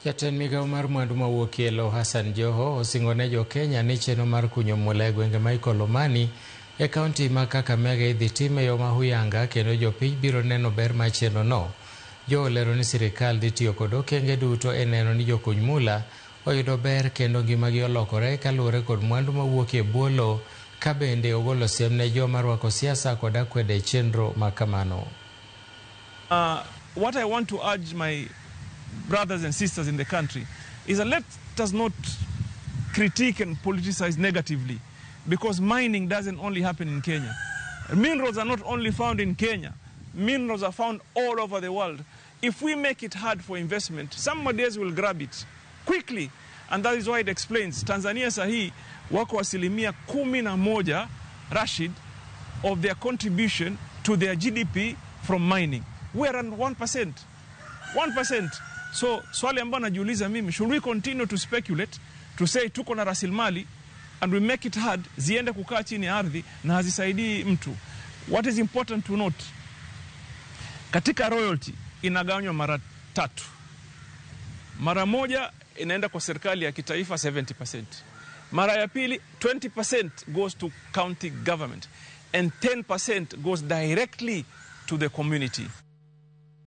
Jatend migao mar mwandu mawuok Elo Hassan Joho osingone jo Kenya ni chenro mar kunyo mula e gwenge ma Ikolomani e kaunti ma Kakamega idhi tim e yo ma huyanga kendo jopiny biro neno ber ma chenro no. Joho olero ni sirikal dhi tiyo kod okenge duto e neno ni jokuny mula oyudo ber kendo ngimagi olokore kaluwore kod mwandu mawuok e bwo lowo, ka bende ogolo siem ne joma rwako siasa kod akwede chenro ma kamano. What I want to urge my brothers and sisters in the country is that let us not critique and politicize negatively, because mining doesn't only happen in Kenya. Minerals are not only found in Kenya. Minerals are found all over the world. If we make it hard for investment, somebody else will grab it quickly. And that is why it explains Tanzania sahi wako asilimia 11, Rashid, of their contribution to their GDP from mining. We are around 1%. 1%. So swali ambao najiuliza mimi, should we continue to speculate to say tuko na rasilimali and we make it hard ziende kukaa chini ya ardhi na hazisaidii mtu? What is important to note, katika royalty inagawanywa mara 3. Mara moja inaenda kwa serikali ya kitaifa 70%. Mara ya pili 20% goes to county government and 10% goes directly to the community.